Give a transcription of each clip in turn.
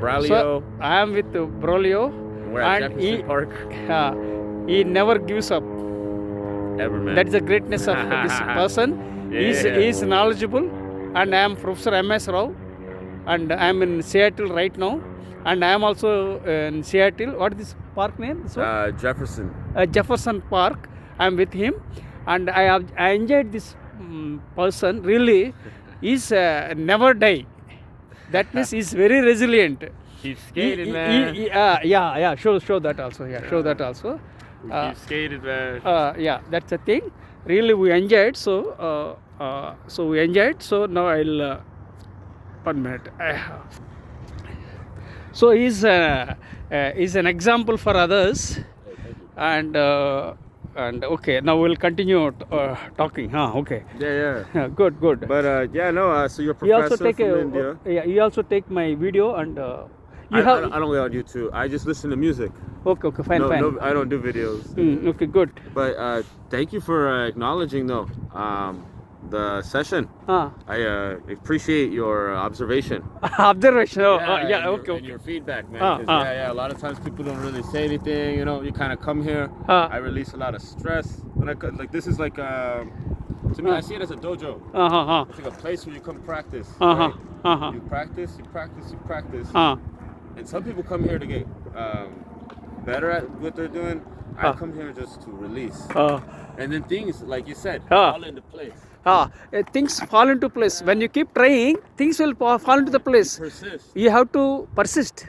Braulio. So I am with Braulio, We're at and Jefferson Park. he never gives up. Ever, man. That's the greatness of this person. He is knowledgeable, and I am Professor M.S. Rao, and I am in Seattle right now, and I am also in Seattle. What is this park name? This one? Jefferson. Jefferson Park. I am with him, and I enjoyed this person. Really, he's never die. That means he's very resilient. Keep skating, man. Yeah. Show that also. Yeah, show that also. Keep skating, man. Yeah, that's the thing. Really, we enjoyed. So we enjoyed. So now I'll 1 minute. So he's an example for others, and okay. Now we'll continue talking. Okay. Yeah. Good. But so you're a You also professor take from India. you also take my video, and I don't go on YouTube. I just listen to music. Okay, fine. No, I don't do videos. Okay, good. But thank you for acknowledging though the session. I appreciate your observation. Observation. Okay. And your feedback, man. 'Cause, a lot of times people don't really say anything. You kind of come here. I release a lot of stress when this is like to me. I see it as a dojo. It's like a place where you come practice. Right? You practice. And some people come here to get better at what they're doing. I come here just to release. And then things, like you said, fall into place. Things fall into place. When you keep trying, things will fall into the place. Persist. You have to persist.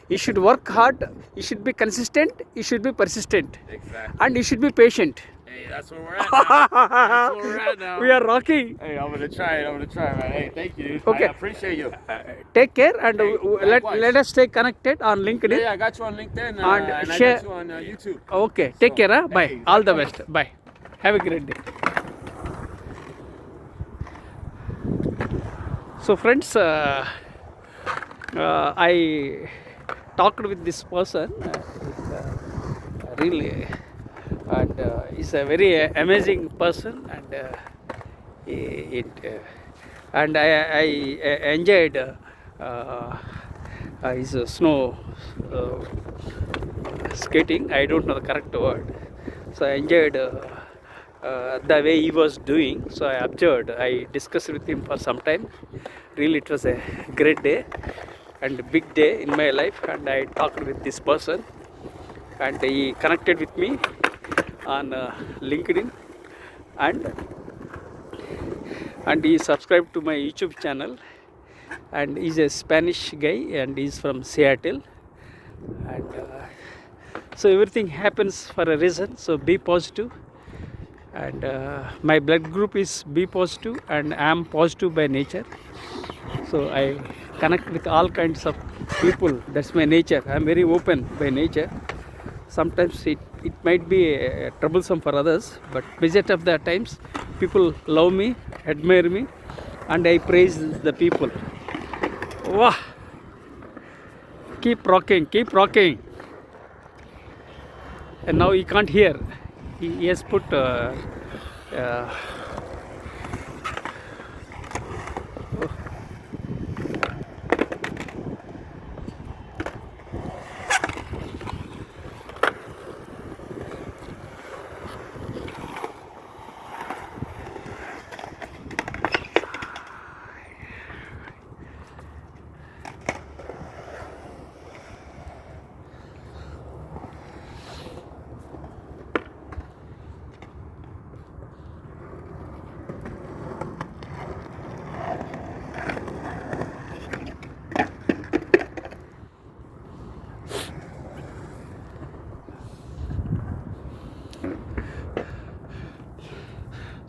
You should work hard. You should be consistent. You should be persistent. Exactly. And you should be patient. Hey, that's where we're at now. That's where we're at now. We are rocking. Hey, I'm gonna try, man. Hey, thank you. Okay. I appreciate you. Take care, and likewise. let us stay connected on LinkedIn. Yeah, I got you on LinkedIn And and share- I got you on YouTube. Okay, take care. Bye. Hey, All the best. Bye. Have a great day. So friends, I talked with this person, really, and he's a very amazing person, and I enjoyed his snow skating. I don't know the correct word, so I enjoyed the way he was doing. So I observed. I discussed with him for some time. Really, it was a great day and a big day in my life. And I talked with this person, and he connected with me on LinkedIn, and he subscribed to my YouTube channel. And he's a Spanish guy, and he's from Seattle. And so everything happens for a reason. So be positive. And my blood group is B positive, and I am positive by nature. So I connect with all kinds of people. That's my nature. I am very open by nature. Sometimes it might be troublesome for others, but majority of the times people love me, admire me, and I praise the people. Wow! Keep rocking. And now he can't hear. He has put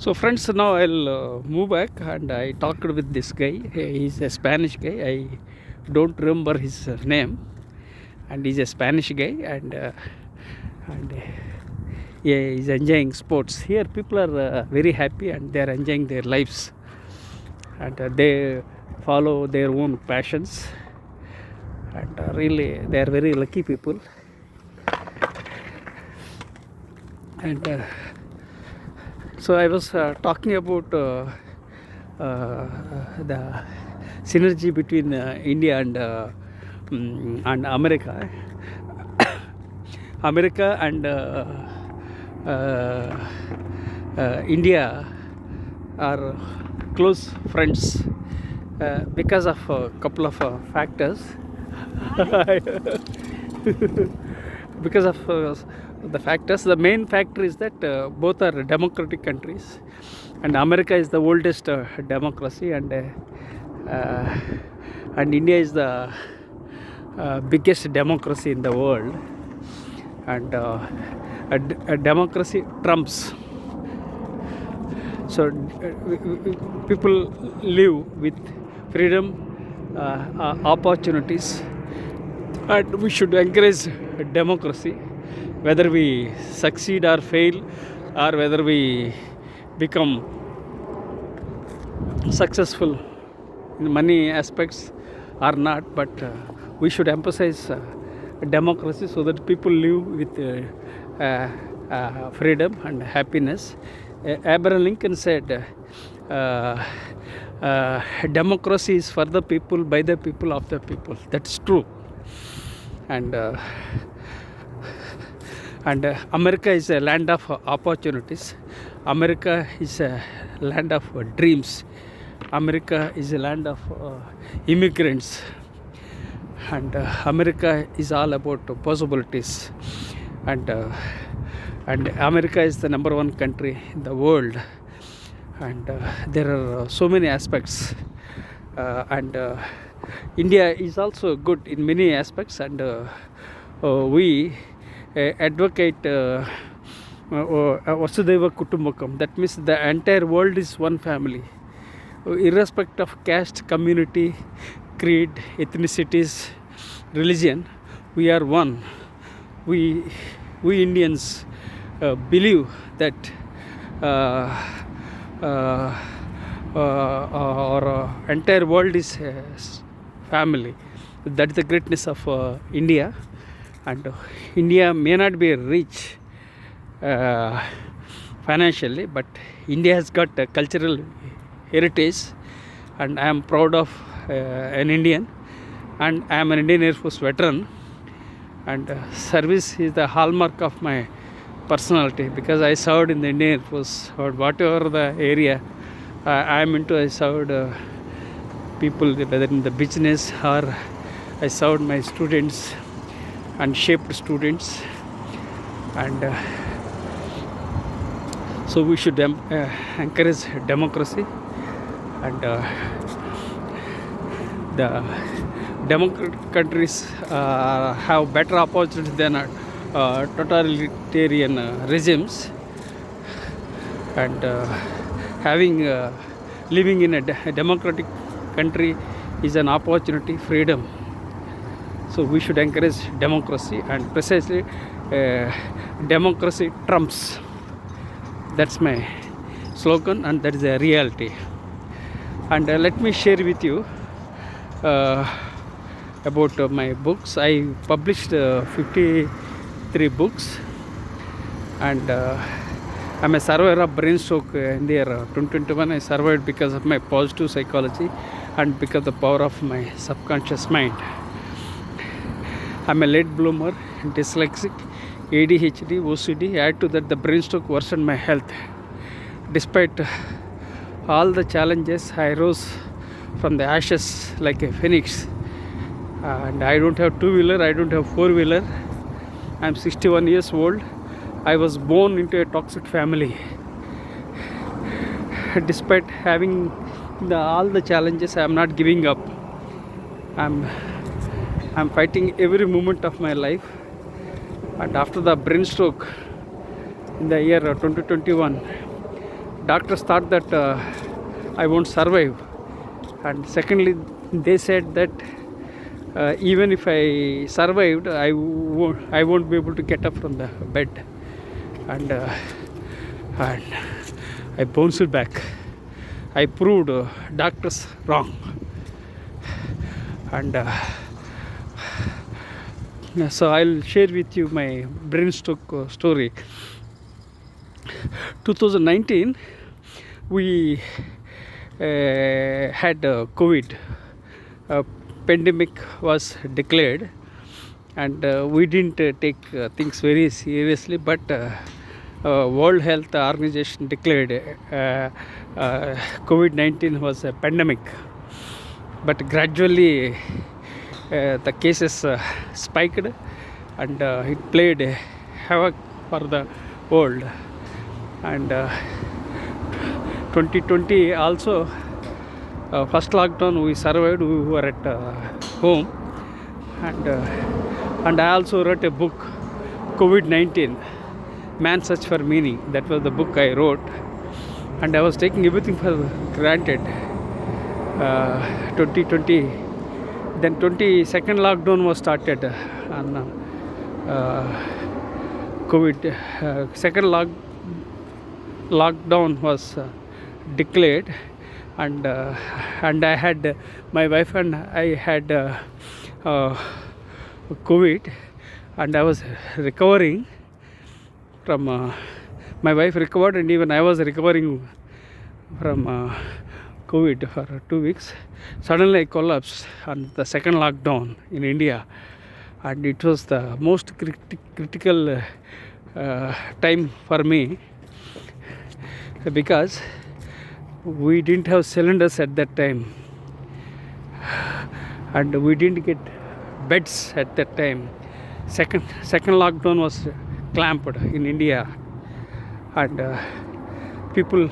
So friends, now I'll move back, and I talked with this guy. He's a Spanish guy. I don't remember his name, and he's a Spanish guy, and he's enjoying sports. Here people are very happy, and they are enjoying their lives, and they follow their own passions, and really they are very lucky people. And so I was talking about the synergy between India and and America. America and India are close friends because of a couple of factors. Because of the factors, the main factor is that both are democratic countries, and America is the oldest democracy, and India is the biggest democracy in the world, and a democracy trumps. So people live with freedom, opportunities, and we should encourage democracy, whether we succeed or fail, or whether we become successful in many aspects or not, but we should emphasize democracy so that people live with freedom and happiness. Abraham Lincoln said, democracy is for the people, by the people, of the people. That's true. And America is a land of opportunities. America is a land of dreams. America is a land of immigrants. And America is all about possibilities. And America is the number one country in the world. And there are so many aspects. And India is also good in many aspects. And we advocate Vasudhaiva Kutumbakam. That means the entire world is one family, irrespective of caste, community, creed, ethnicities, religion. We are one. We Indians believe that our entire world is family. That is the greatness of India. And India may not be rich financially, but India has got a cultural heritage, and I am proud of an Indian, and I am an Indian Air Force veteran, and service is the hallmark of my personality, because I served in the Indian Air Force, or whatever the area I am into. I served people, whether in the business, or I served my students and shaped students. And so we should encourage democracy, and the democratic countries have better opportunities than totalitarian regimes, and living in a democratic country is an opportunity, freedom. So we should encourage democracy, and precisely democracy trumps. That's my slogan, and that is a reality. And let me share with you about my books. I published 53 books, and I'm a survivor of brain stroke in the year 2021. I survived because of my positive psychology and because of the power of my subconscious mind. I'm a late bloomer, dyslexic, ADHD, OCD. Add to that the brain stroke worsened my health. Despite all the challenges, I rose from the ashes like a phoenix. And I don't have two-wheeler, I don't have four-wheeler. I'm 61 years old. I was born into a toxic family. Despite having all the challenges, I am not giving up. I'm fighting every moment of my life. And after the brain stroke in the year 2021, doctors thought that I won't survive. And secondly, they said that even if I survived, I won't be able to get up from the bed. And I bounced back. I proved doctors wrong. And so I'll share with you my brain stroke story. 2019, we had COVID. pandemic was declared, and we didn't take things very seriously, but World Health Organization declared COVID-19 was a pandemic. But gradually the cases spiked, and it played havoc for the world. And 2020 also, first lockdown we survived. We were at home, and I also wrote a book, COVID-19, Man Search for Meaning. That was the book I wrote, and I was taking everything for granted. 2020, then 22nd lockdown was started on COVID. Second lockdown was declared, and I had, my wife and I had COVID, and I was recovering from my wife recovered, and even I was recovering from COVID for 2 weeks. Suddenly I collapsed on the second lockdown in India, and it was the most critical time for me, because we didn't have cylinders at that time, and we didn't get beds at that time. Second lockdown was clamped in India, and people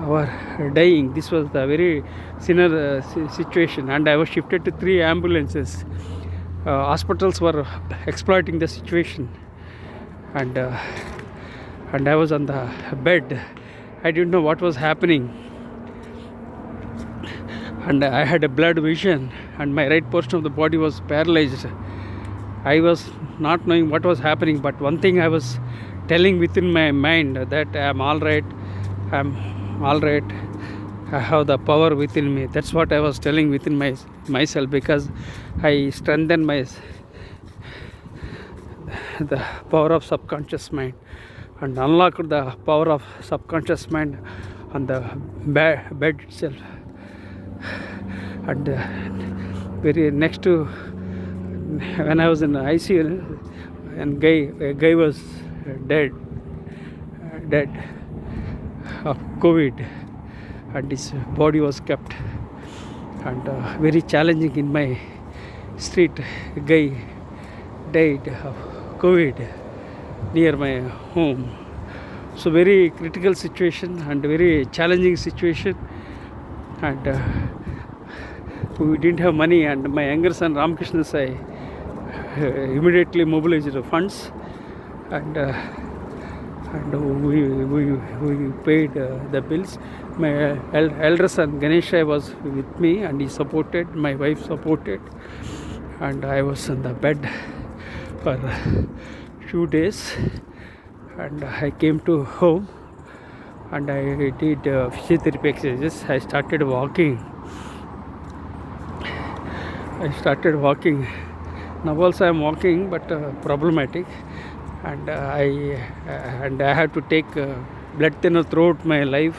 were dying. This was the very senior situation, and I was shifted to 3 ambulances. Hospitals were exploiting the situation, and I was on the bed. I didn't know what was happening, and I had a blurred vision, and my right portion of the body was paralyzed. I was not knowing what was happening, but one thing I was telling within my mind, that I'm all right, I have the power within me. That's what I was telling within myself, because I strengthened the power of subconscious mind, and unlocked the power of subconscious mind on the bed itself. And very next to, when I was in the ICU, and a guy was dead of COVID, and his body was kept, and very challenging in my street. A guy died of COVID near my home. So very critical situation and very challenging situation, and we didn't have money, and my younger son Ramakrishna Sai immediately mobilized the funds, and we paid the bills. My elder son Ganesha was with me, and he supported, my wife supported, and I was on the bed for few days, and I came to home, and I did physiotherapy exercises. I started walking. Now also I am walking, but problematic, and I have to take blood thinner throughout my life,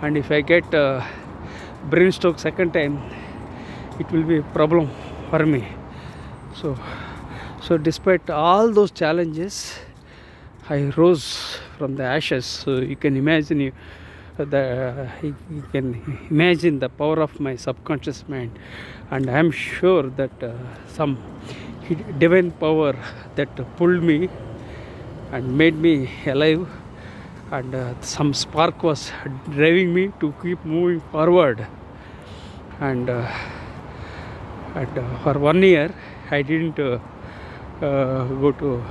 and if I get brain stroke second time, it will be a problem for me. So despite all those challenges, I rose from the ashes. So you can imagine the power of my subconscious mind, and I am sure that some divine power that pulled me and made me alive, and some spark was driving me to keep moving forward. And for 1 year I didn't go to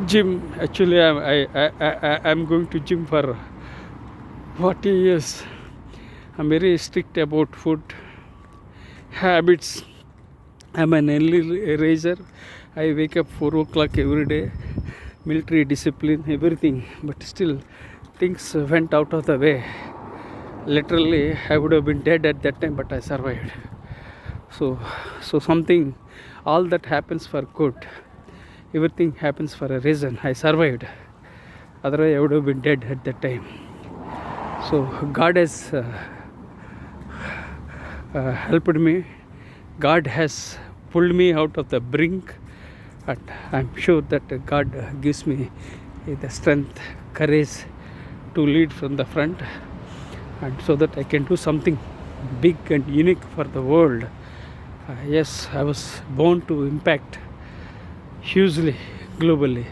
gym. Actually I'm going to gym for 40 years. I'm very strict about food habits. I'm an early riser. I wake up 4 o'clock every day. Military discipline, everything, but still things went out of the way. Literally I would have been dead at that time, but I survived. So something, all that happens for good. Everything happens for a reason. I survived. Otherwise I would have been dead at that time. So God has helped me God has pulled me out of the brink, and I'm sure that God gives me the strength, courage to lead from the front, and so that I can do something big and unique for the world. Yes, I was born to impact hugely globally.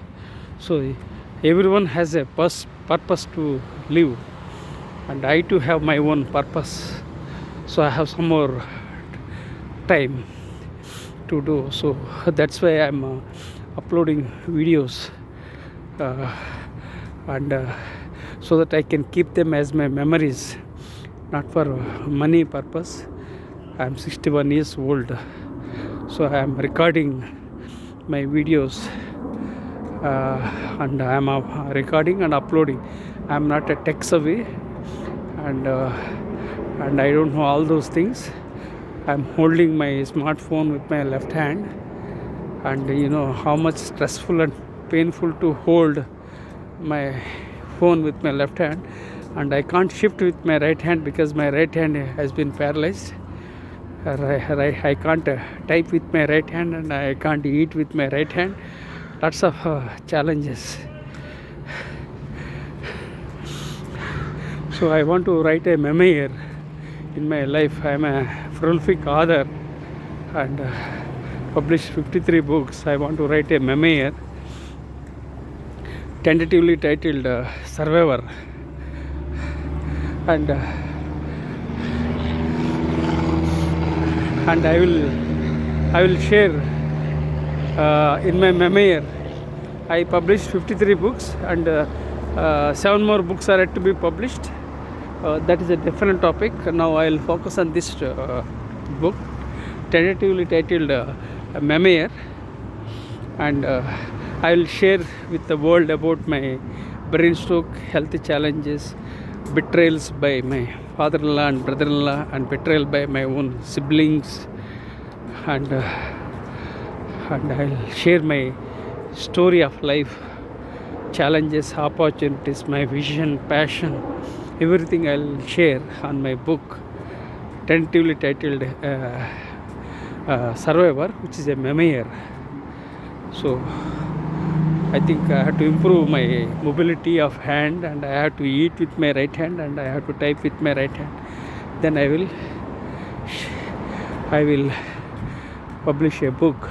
So everyone has a purpose to live, and I too have my own purpose. So I have some more time to do. So that's why I'm uploading videos, and so that I can keep them as my memories, not for money purpose. I'm 61 years old, so I'm recording my videos, and I'm recording and uploading. I'm not a tech savvy, and I don't know all those things. I'm holding my smartphone with my left hand, and you know how much stressful and painful to hold my phone with my left hand, and I can't shift with my right hand because my right hand has been paralyzed. I can't type with my right hand, and I can't eat with my right hand. Lots of challenges. So I want to write a memoir in my life. I am a prolific author and published 53 books. I want to write a memoir tentatively titled Survivor, and I will share in my memoir. I published 53 books, and 7 more books are yet to be published. That is a different topic. Now I will focus on this book, tentatively titled Memoir, and I will share with the world about my brain stroke, health challenges, betrayals by my father-in-law and brother-in-law, and betrayal by my own siblings, and I'll share my story of life, challenges, opportunities, my vision, passion, everything I'll share on my book, tentatively titled Survivor, which is a memoir. So I think I have to improve my mobility of hand, and I have to eat with my right hand, and I have to type with my right hand. Then I will publish a book.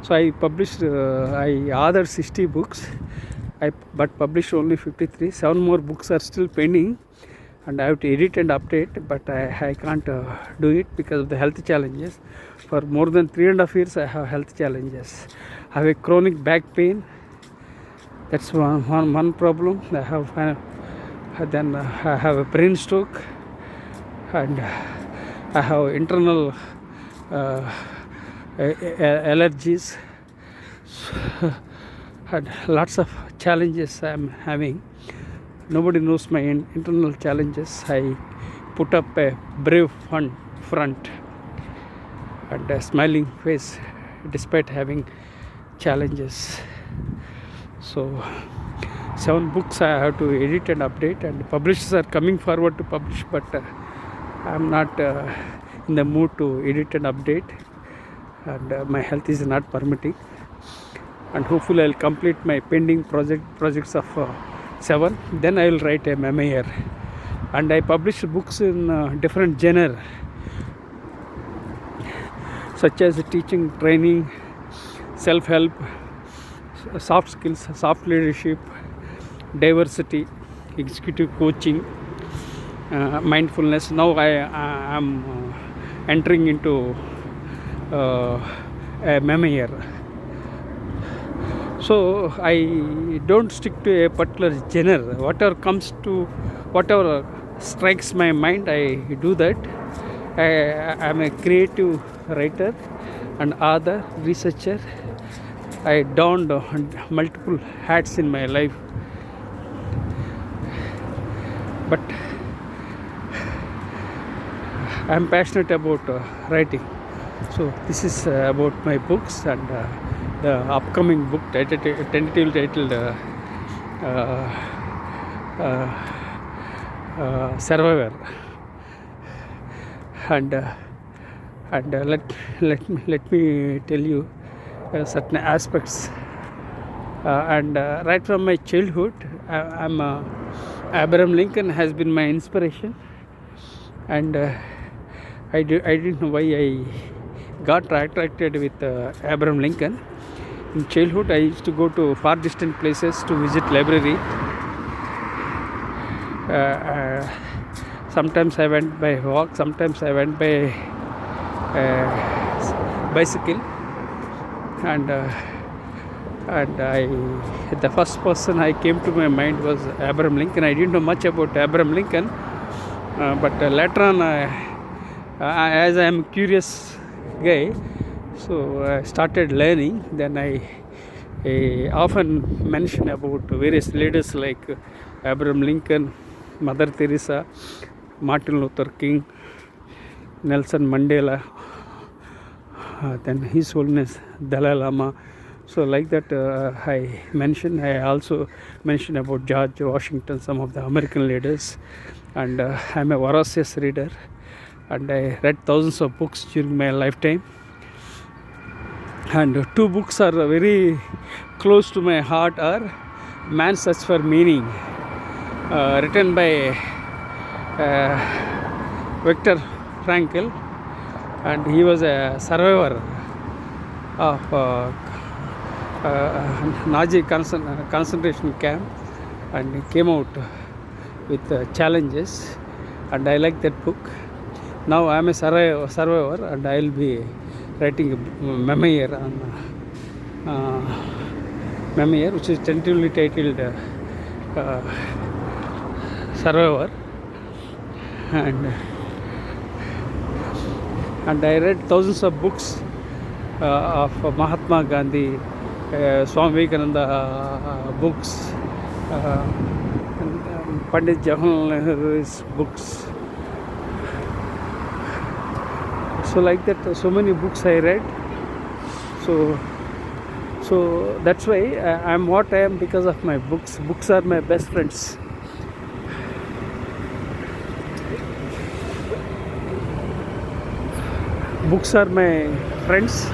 So I authored 60 books, but published only 53. 7 more books are still pending, and I have to edit and update, but I can't do it because of the health challenges. For more than 3.5 years I have health challenges. I have a chronic back pain. That's one problem. I have a brain stroke, and I have internal allergies, and lots of challenges I am having. Nobody knows my internal challenges. I put up a brave front and a smiling face despite having challenges. So 7 books I have to edit and update, and publishers are coming forward to publish, but I am not in the mood to edit and update, and my health is not permitting. And hopefully I'll complete my pending projects of 7. Then I will write a memoir, and I publish books in different genre, such as teaching, training, self-help, soft skills, soft leadership, diversity, executive coaching, mindfulness. Now I am entering into a memoir. So I don't stick to a particular genre. Whatever strikes my mind, I do that. I am a creative writer and author, researcher. I donned multiple hats in my life, but I am passionate about writing. So this is about my books, and the upcoming book tentatively titled Survivor, and and let me tell you certain aspects. And right from my childhood, I'm Abraham Lincoln has been my inspiration, and I didn't know why I got attracted with Abraham Lincoln. In childhood, I used to go to far distant places to visit library. Sometimes I went by walk, sometimes I went by bicycle, and the first person I came to my mind was Abraham Lincoln. I didn't know much about Abraham Lincoln, but later on, as I am a curious guy, so I started learning. Then I often mention about various leaders like Abraham Lincoln, Mother Teresa, Martin Luther King, Nelson Mandela, then His Holiness Dalai Lama. So like that I also mention about George Washington, some of the American leaders. And I'm a voracious reader, and I read thousands of books during my lifetime. And two books are very close to my heart are Man's Search for Meaning, written by Viktor Frankl, and he was a survivor of Nazi concentration camp, and he came out with challenges, and I like that book. Now I am a survivor, and I will be writing a memoir on memoir, which is tentatively titled Survivor, and I read thousands of books of Mahatma Gandhi, Swami Vivekananda books, and Pandit Jawaharlal Nehru's books. So like that, so many books I read. So that's why I'm what I am, because of my books. Books are my best friends. Books are my friends,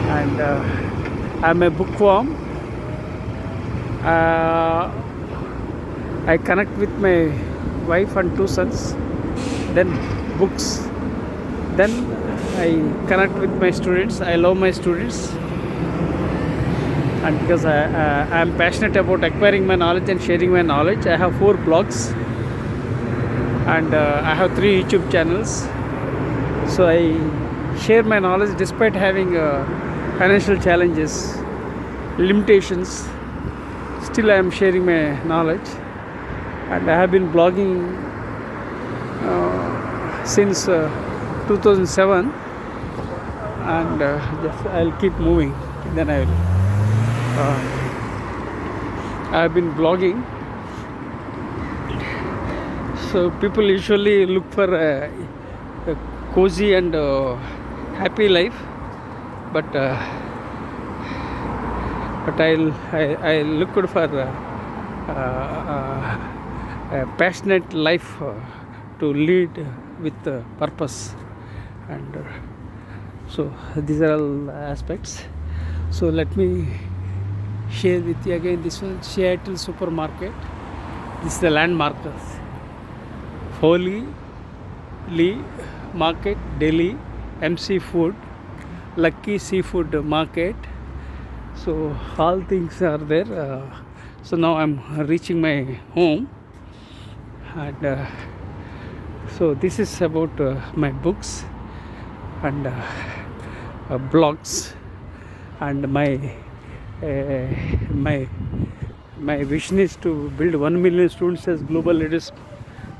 and I'm a bookworm. I connect with my wife and two sons, then books. Then I connect with my students. I love my students, and because I am passionate about acquiring my knowledge and sharing my knowledge, I have 4 blogs, and I have 3 YouTube channels. So I share my knowledge despite having financial challenges, limitations. Still I am sharing my knowledge, and I have been blogging since 2007, and just I'll keep moving. Then I have been blogging. So people usually look for a cozy and happy life, but I look for a passionate life to lead with purpose, and so these are all aspects. So let me share with you again this one, Seattle supermarket. This is the landmark. Foley Lee Market, Delhi, MC Food, Lucky Seafood Market. So all things are there. So now I'm reaching my home, and so this is about my books and blogs, and my vision is to build 1 million students as global leaders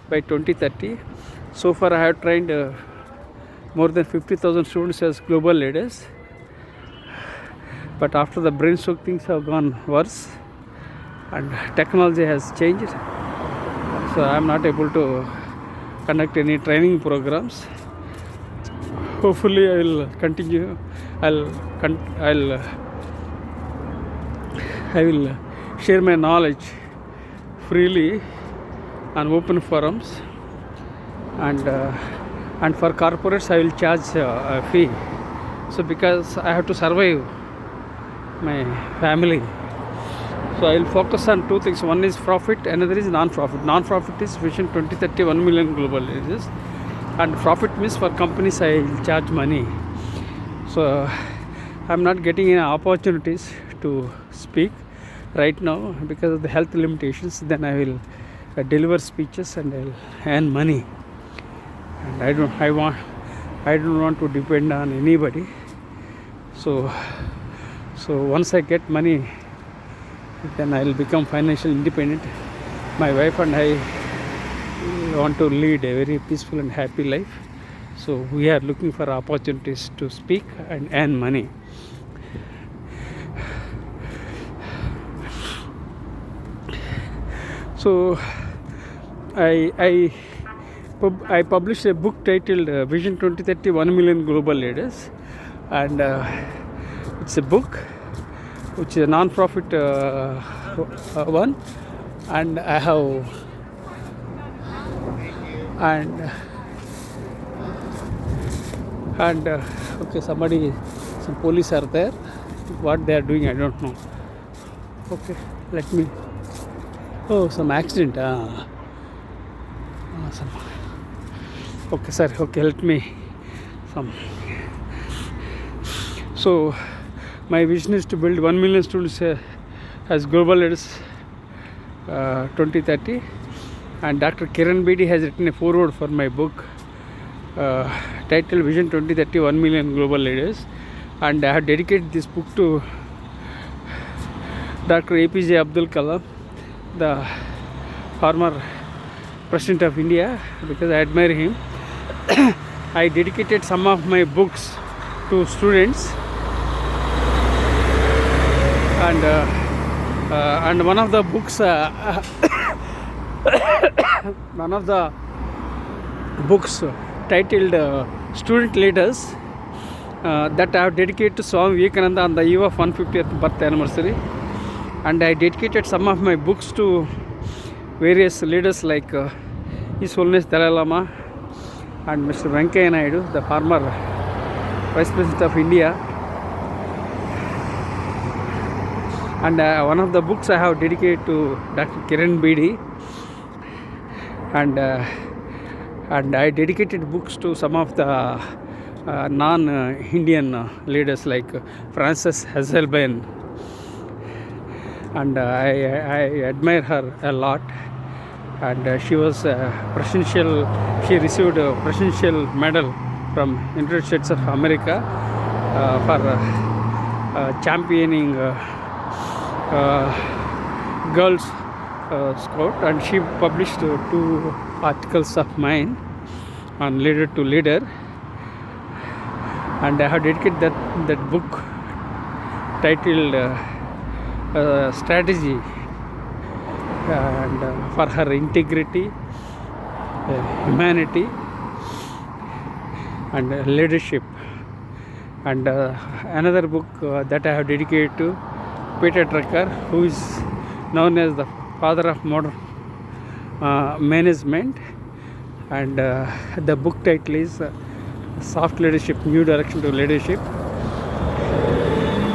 by 2030. So far I have trained more than 50,000 students as global leaders, but after the brain stroke things have gone worse and technology has changed, so I am not able to conduct any training programs. Hopefully I will continue. I will share my knowledge freely on open forums, and and for corporates I will charge a fee. So because I have to survive my family, so I will focus on two things. One is profit, another is non-profit. Non-profit is Vision 2030 1 million global villages, and profit means for companies I will charge money. So I'm not getting any opportunities to speak right now because of the health limitations. Then I will deliver speeches and I'll earn money. And I don't want to depend on anybody. So once I get money, then I will become financially independent. My wife and I want to lead a very peaceful and happy life. So we are looking for opportunities to speak and earn money. So I published a book titled Vision 2030 1 million global leaders, and it's a book which is a non-profit one, and I have okay, some police are there. What they are doing I don't know. Okay, let me. Oh, some accident. Some. Okay, sir. Okay, let me. So my vision is to build 1 million students as global leaders 2030, and Dr. Kiran Bedi has written a foreword for my book titled Vision 2030 1 million global leaders, and I have dedicated this book to Dr. APJ Abdul Kalam, the former President of India, because I admire him. I dedicated some of my books to students, and one of the books titled Student Leaders that I have dedicated to Swami Vivekananda on the eve of 150th birth anniversary, and I dedicated some of my books to various leaders like His Holiness Dalai Lama and Mr. Venkaiah Naidu, the former Vice President of India. And one of the books I have dedicated to Dr. Kiran Bedi, and I dedicated books to some of the non-Indian leaders like Frances Hesselbein, and I admire her a lot. And she was she received a presidential medal from United States of America for championing Girls Scout, and she published 2 articles of mine on Leader to Leader, and I have dedicated that book titled Strategy, and for her integrity, humanity, and leadership. And another book that I have dedicated to Peter Drucker, who is known as the father of modern management, and the book title is Soft Leadership, New Direction to Leadership.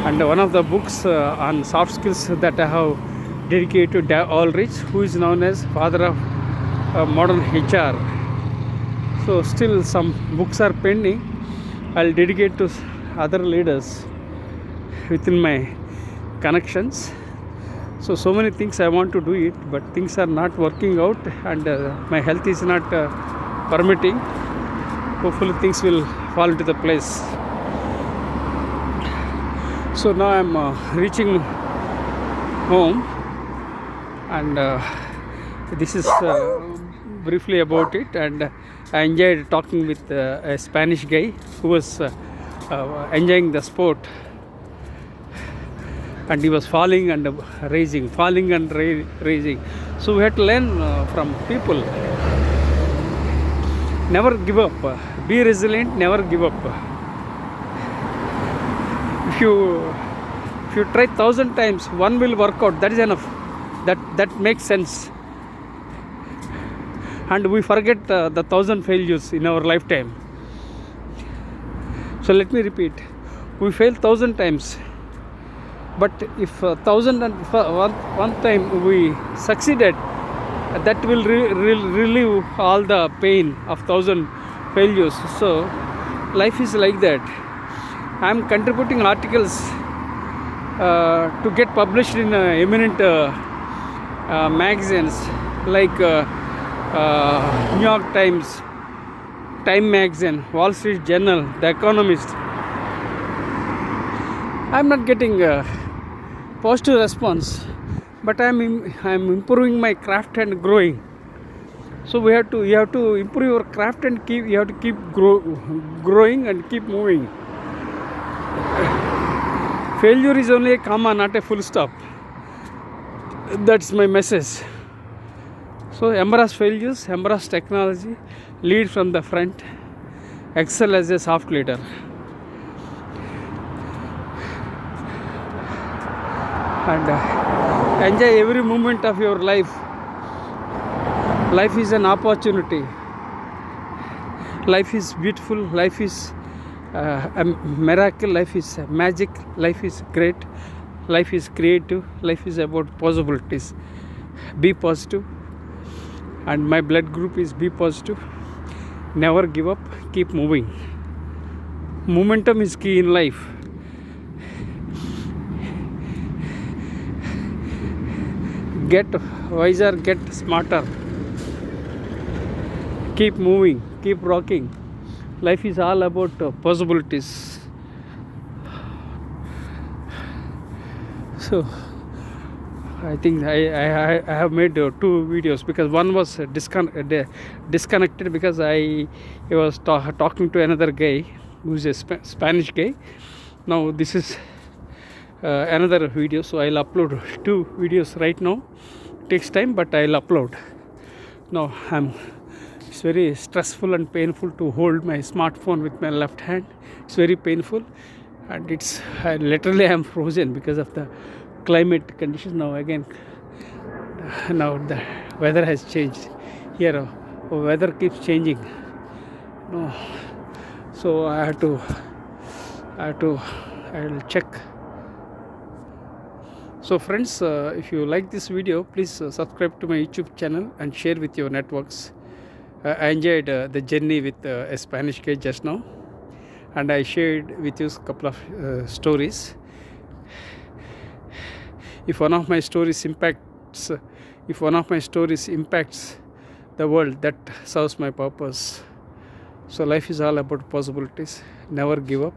And one of the books on soft skills that I have dedicated to Dave Ulrich, who is known as father of modern HR. So still some books are pending. I'll dedicate to other leaders within my connections. So many things I want to do it, but things are not working out, and my health is not permitting. Hopefully things will fall into the place. So now I'm reaching home, and this is briefly about it. And I enjoyed talking with a Spanish guy who was enjoying the sport, and he was falling and raising. So we had to learn from people. Never give up. Be resilient, never give up. If you try 1,000 times, one will work out. That is enough. That makes sense. and we forget the 1,000 failures in our lifetime. So let me repeat, we fail 1,000 times, but if 1,001 time we succeeded, that will relieve all the pain of 1,000 failures. So life is like that. I am contributing articles to get published in eminent magazines like New York Times, Time Magazine, Wall Street Journal, The Economist. I am not getting a positive response, but I am improving my craft and growing. So you have to improve your craft and you have to keep growing and keep moving. Failure is only a comma, not a full stop. That's my message. So embrace failures, embrace technology, lead from the front, excel as a soft leader. And enjoy every moment of your life. Life is an opportunity. Life is beautiful. Life is a miracle. Life is magic. Life is great. Life is creative. Life is about possibilities. Be positive. And my blood group is be positive. Never give up. Keep moving. Momentum is key in life. Get wiser, get smarter. Keep moving, keep rocking. Life is all about possibilities. So I think I have made 2 videos, because one was disconnected because I was talking to another guy who's a Spanish guy. Now this is another video, so I'll upload 2 videos right now. It takes time, but I'll upload. Now it's very stressful and painful to hold my smartphone with my left hand. It's very painful, and literally I'm frozen because of the climate conditions. Now the weather has changed here. Weather keeps changing. No, so I'll check. So friends, if you like this video, please subscribe to my YouTube channel and share with your networks. I enjoyed the journey with a Spanish guy just now, and I shared with you a couple of stories. If one of my stories impacts the world, that serves my purpose. So life is all about possibilities. Never give up.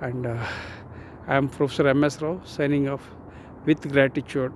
And I am Professor M.S. Rao, signing off with gratitude.